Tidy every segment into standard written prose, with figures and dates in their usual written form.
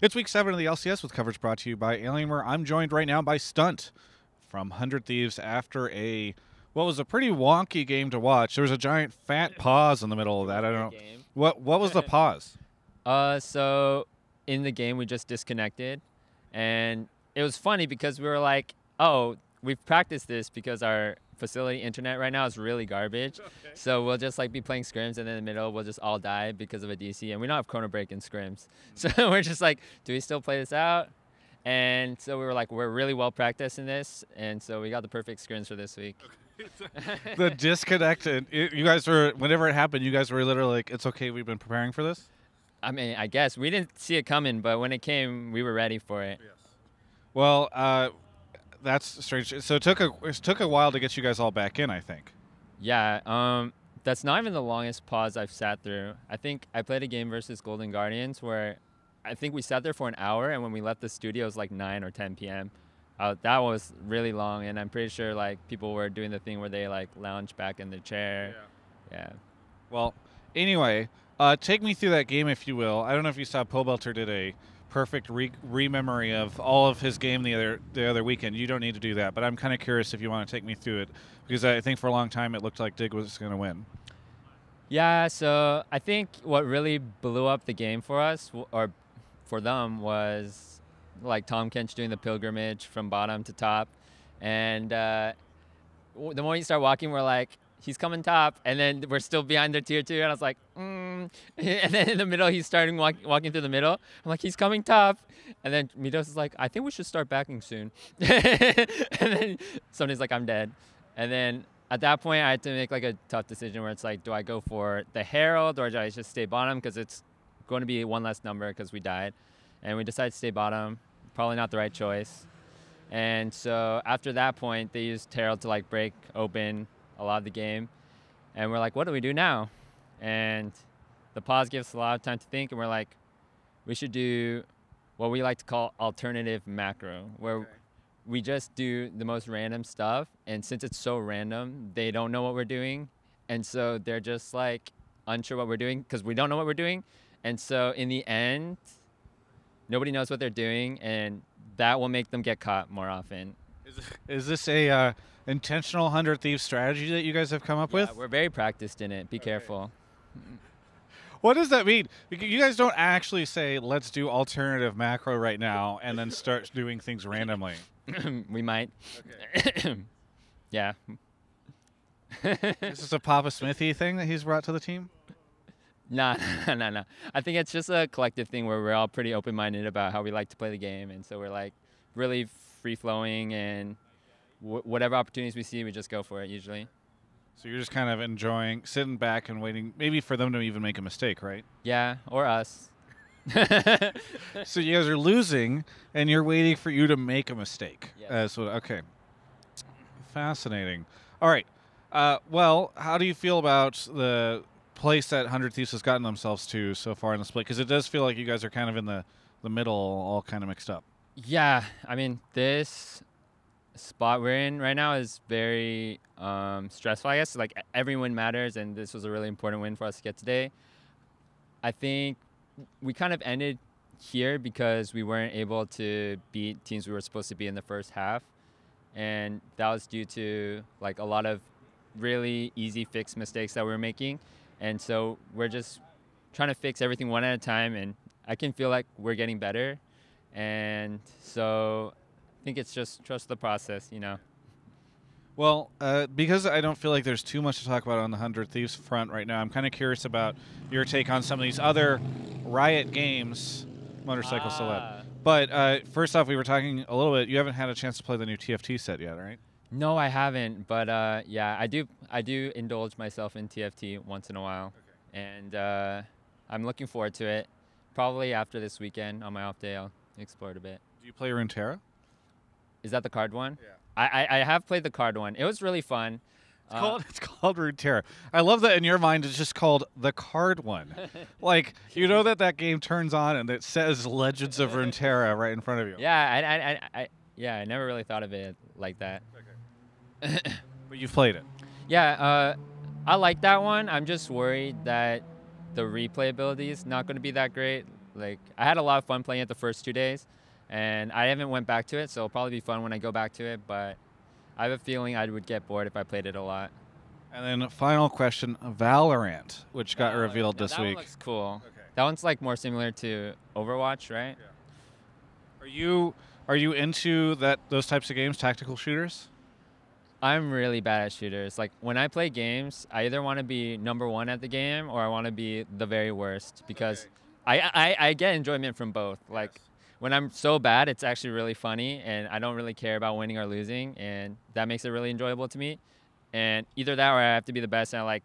It's week 7 of the LCS with coverage brought to you by Alienware. I'm joined right now by Stunt from 100 Thieves after what was a pretty wonky game to watch. There was a giant fat pause in the middle of that. I don't know. What was the pause? So in the game we just disconnected, and it was funny because we were like, oh, we've practiced this because our facility internet right now is really garbage. Okay. So we'll just like be playing scrims, and in the middle we'll just all die because of a DC, and we don't have chrono break in scrims. So we're just like, do we still play this out? And so we were like, we're really well practiced in this, and so we got the perfect scrims for this week. Okay. The disconnect, you guys were, whenever it happened, you guys were literally like, it's okay, we've been preparing for this? I mean, I guess we didn't see it coming, but when it came, we were ready for it. Yes. Well, that's strange. So it took a while to get you guys all back in, I think. Yeah, that's not even the longest pause I've sat through. I think I played a game versus Golden Guardians where I think we sat there for an hour, and when we left the studio, it was like 9 or 10 p.m. That was really long, and I'm pretty sure like people were doing the thing where they like lounge back in the chair. Yeah. Well, anyway, take me through that game, if you will. I don't know if you saw Pobelter did a perfect re-memory of all of his game the other weekend. You don't need to do that, but I'm kind of curious if you want to take me through it, because I think for a long time it looked like Dig was going to win. Yeah, so I think what really blew up the game for us, or for them, was like Tom Kench doing the pilgrimage from bottom to top. And the more you start walking, we're like, he's coming top, and then we're still behind their tier 2, and I was like, And then in the middle, he's starting walking through the middle. I'm like, he's coming top. And then Midos is like, I think we should start backing soon. And then somebody's like, I'm dead. And then at that point, I had to make like a tough decision where it's like, do I go for the Herald, or do I just stay bottom because it's going to be one less number because we died? And we decided to stay bottom. Probably not the right choice. And so after that point, they used Herald to like break open a lot of the game. And we're like, what do we do now? And the pause gives us a lot of time to think, and we're like, we should do what we like to call alternative macro, where we just do the most random stuff, and since it's so random, they don't know what we're doing, and so they're just like unsure what we're doing because we don't know what we're doing, and so in the end, nobody knows what they're doing, and that will make them get caught more often. Is this a intentional 100 Thieves strategy that you guys have come up with? We're very practiced in it. Be careful. What does that mean? Because you guys don't actually say, let's do alternative macro right now and then start doing things randomly. We might. Okay. Yeah. This is a Papa Smithy thing that he's brought to the team? No. I think it's just a collective thing where we're all pretty open-minded about how we like to play the game. And so we're like really free-flowing, and whatever opportunities we see, we just go for it usually. So you're just kind of enjoying, sitting back and waiting, maybe for them to even make a mistake, right? Yeah, or us. So you guys are losing, and you're waiting for you to make a mistake. Yes. Okay. Fascinating. All right. Well, how do you feel about the place that 100 Thieves has gotten themselves to so far in the split? Because it does feel like you guys are kind of in the middle, all kind of mixed up. Yeah, I mean, this spot we're in right now is very stressful, I guess. Like, every win matters, and this was a really important win for us to get today. I think we kind of ended here because we weren't able to beat teams we were supposed to be in the first half, and that was due to like a lot of really easy fix mistakes that we were making, and so we're just trying to fix everything one at a time, and I can feel like we're getting better, and so I think it's just trust the process, you know. Well, because I don't feel like there's too much to talk about on the 100 Thieves front right now, I'm kind of curious about your take on some of these other Riot games, Motorcycle Celeb. But first off, we were talking a little bit. You haven't had a chance to play the new TFT set yet, right? No, I haven't. But yeah, I do indulge myself in TFT once in a while, and I'm looking forward to it. Probably after this weekend on my off day, I'll explore it a bit. Do you play Runeterra? Is that the card one? Yeah. I have played the card one. It was really fun. It's called Runeterra. I love that in your mind it's just called the card one. Like, you know that game turns on and it says Legends of Runeterra right in front of you. Yeah, I never really thought of it like that. Okay. But you've played it. Yeah, I like that one. I'm just worried that the replayability is not going to be that great. Like, I had a lot of fun playing it the first 2 days, and I haven't went back to it, so it'll probably be fun when I go back to it, but I have a feeling I would get bored if I played it a lot. And then final question, Valorant, which got revealed this week. That one looks cool. Okay. That one's like more similar to Overwatch, right? Yeah. Are you into those types of games, tactical shooters? I'm really bad at shooters. Like, when I play games, I either want to be #1 at the game or I want to be the very worst, because I get enjoyment from both. Like, when I'm so bad, it's actually really funny, and I don't really care about winning or losing, and that makes it really enjoyable to me. And either that or I have to be the best, and I like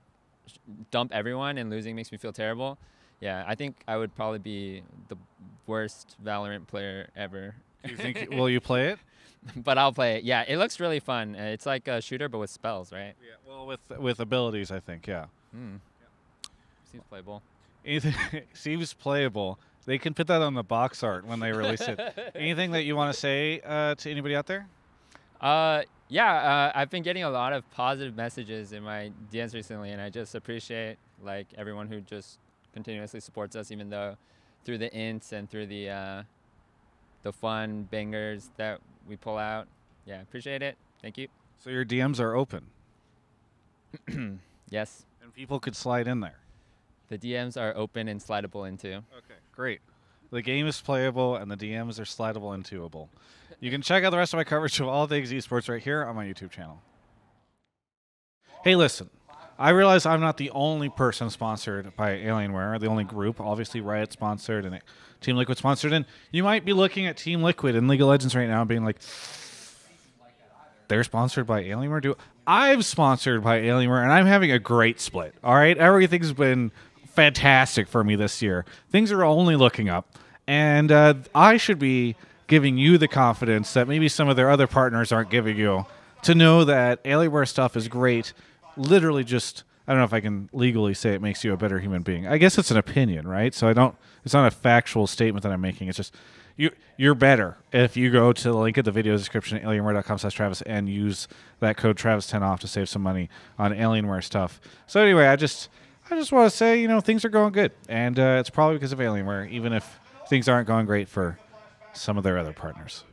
dump everyone, and losing makes me feel terrible. Yeah, I think I would probably be the worst Valorant player ever. Do you think will you play it? But I'll play it. Yeah, it looks really fun. It's like a shooter, but with spells, right? Yeah. Well, with abilities, I think. Yeah. Seems playable. Anything seems playable. They can put that on the box art when they release it. Anything that you want to say to anybody out there? Yeah, I've been getting a lot of positive messages in my DMs recently, and I just appreciate like everyone who just continuously supports us, even though through the ints and through the fun bangers that we pull out. Yeah, appreciate it. Thank you. So your DMs are open. Yes. And people could slide in there. The DMs are open and slidable into. Okay, great. The game is playable, and the DMs are slidable and doable. You can check out the rest of my coverage of all things esports right here on my YouTube channel. Hey, listen. I realize I'm not the only person sponsored by Alienware, the only group. Obviously, Riot sponsored and Team Liquid sponsored. And you might be looking at Team Liquid in League of Legends right now and being like, they're sponsored by Alienware? I'm sponsored by Alienware, and I'm having a great split. All right? Everything's been fantastic for me this year. Things are only looking up. And I should be giving you the confidence that maybe some of their other partners aren't giving you, to know that Alienware stuff is great. Literally just, I don't know if I can legally say it makes you a better human being. I guess it's an opinion, right? So it's not a factual statement that I'm making. It's just, you're better if you go to the link in the video description at alienware.com/Travis and use that code Travis10 off to save some money on Alienware stuff. So anyway, I just want to say, things are going good. And it's probably because of Alienware, even if things aren't going great for some of their other partners.